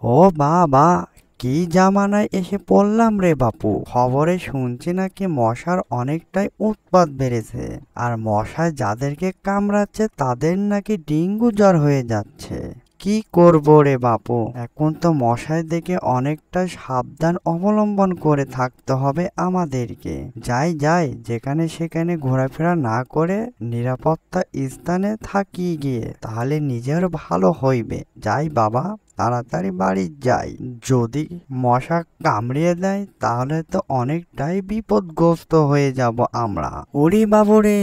ও বাবা, কি জামানায় এসে পড়লাম রে বাপু। খবরে শুনছি নাকি মশার অনেকটাই উৎপাত বেড়েছে, আর মশায় যাদেরকে কামড়াচ্ছে তাদের নাকি ডেঙ্গু জ্বর হয়ে যাচ্ছে। কি করবো রে বাপু, এখন তো মশায় দেখে অনেকটা সাবধান অবলম্বন করে থাকতে হবে আমাদেরকে। যাই যাই, যেখানে সেখানে ঘোরাফেরা না করে নিরাপত্তা স্থানে থাকি গিয়ে, তাহলে নিজের ভালো হইবে। যাই বাবা, তাড়াতাড়ি বাড়ি যাই। যদি মশা কামড়িয়ে দেয় তাহলে তো অনেকটাই বিপদগ্রস্ত হয়ে যাব আমরা। ওরে বাবুরে,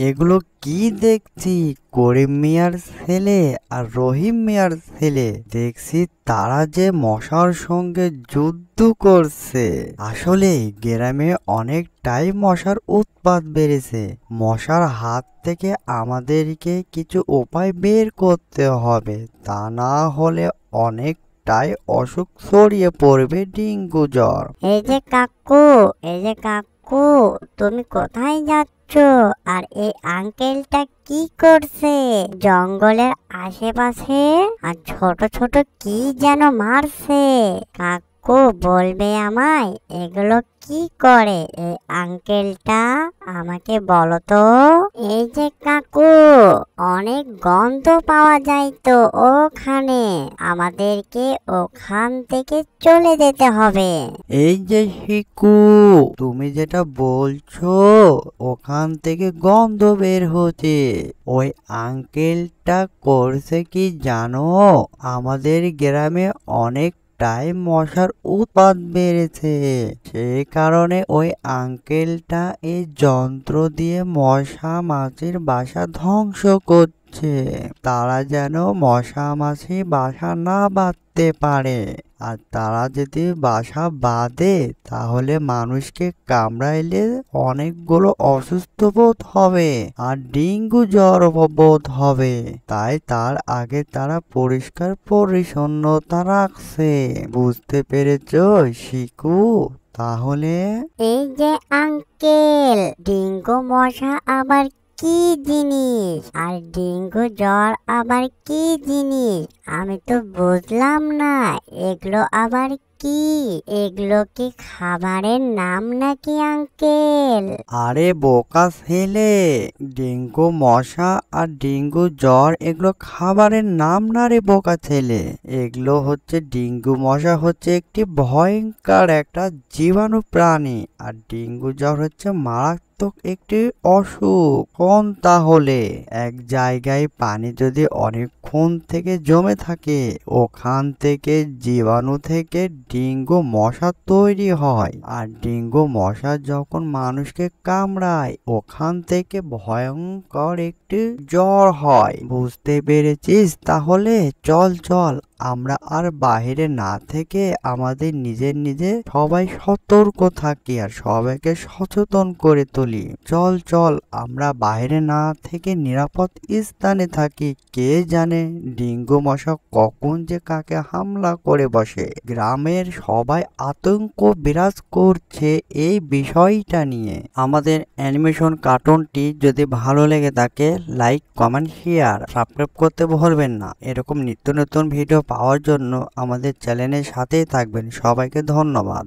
এগুলো কি দেখছি? করিম মিয়ার ছেলে আর রহিম মিয়ার ছেলে, দেখছি তারা যে মশার সঙ্গে যুদ্ধ করছে। আসলে গ্রামে অনেকটাই মশার উৎপাত বেড়েছে। মশার হাত থেকে আমাদেরকে কিছু উপায় বের করতে হবে, তা না হলে অনেকটাই অসুখ ছড়িয়ে পড়বে, ডেঙ্গু জ্বর। এই যে কাকু, তুমি কোথায় যাচ্ছ? আর এই আঙ্কেলটা কি করছে জঙ্গলের আশেপাশে? আর ছোট ছোট কি যেন মারছে। কাকু, বলবে আমায় এগুলো কি করে এই আঙ্কেলটা? আমাকে বলো তো। এই যে কাকু, অনেক গন্ধ পাওয়া যায় তো ওখানে, আমাদেরকে ওখান থেকে চলে যেতে হবে। এই যে শিকু, তুমি যেটা বলছো ওখান থেকে গন্ধ বের হচ্ছে, ওই আঙ্কেলটা করছে কি জানো? আমাদের গ্রামে অনেকটাই মশার উৎপাত বেড়েছে, সেই কারণে ওই আঙ্কেলটা এই যন্ত্র দিয়ে মশা মাছির বাসা ধ্বংস করছে। তারা যেন মশা মাছি বাসা না বাঁধতে পারে। আর তারা যদি বাসা বাঁধে তাহলে মানুষকে কামড়াইলে অনেকগুলো অসুস্থ বোধ হবে আর ডেঙ্গু জ্বর বোধ হবে। তাই তার আগে তারা পরিষ্কার পরিচ্ছন্নতা রাখছে। বুঝতে পেরেছো শিকু? তাহলে এই যে আঙ্কেল, ডেঙ্গু মশা আবার কি জিনিস? আর ডেঙ্গু জ্বর আবার কি জিনিস? আমি তো বুঝলাম না। এগুলো আবার কি? এগুলো কি খাবারের নাম নাকি আঙ্কেল? আরে বোকা ছেলে, ডেঙ্গু মশা আর ডেঙ্গু জ্বর এগুলো খাবারের নাম না রে বোকা ছেলে। এগুলো হচ্ছে, ডেঙ্গু মশা হচ্ছে একটি ভয়ঙ্কর একটা জীবাণু প্রাণী, আর ডেঙ্গু জ্বর হচ্ছে মারাত্মক একটি অসুখ। কোন তাহলে এক জায়গায় পানি যদি অনেকক্ষণ থেকে জমে থাকে, ওখান থেকে জীবাণু থেকে ডেঙ্গু মশা তৈরি হয়। আর ডেঙ্গু মশা যখন মানুষকে কামড়ায়, ওখান থেকে ভয়ঙ্কর একটি জ্বর হয়। বুঝতে পেরেছিস? তাহলে চল চল, আমরা আর বাহিরে না থেকে আমাদের নিজে সবাই সতর্ক থাকি আর সবাইকে সচেতন করে তুলি। চল চল, আমরা বাইরে না থেকে নিরাপদ স্থানে থাকি। কে জানে ডেঙ্গু মশা কখন যে কাকে হামলা করে বসে। গ্রামের সবাই আতঙ্ক বিরাজ করছে এই বিষয়টা নিয়ে। আমাদের অ্যানিমেশন কার্টুনটি যদি ভালো লেগে থাকে, লাইক কমেন্ট শেয়ার সাবস্ক্রাইব করতে ভুলবেন না। এরকম নিত্য নতুন ভিডিও পাওয়ার জন্য আমাদের চ্যানেলের সাথেই থাকবেন। সবাইকে ধন্যবাদ।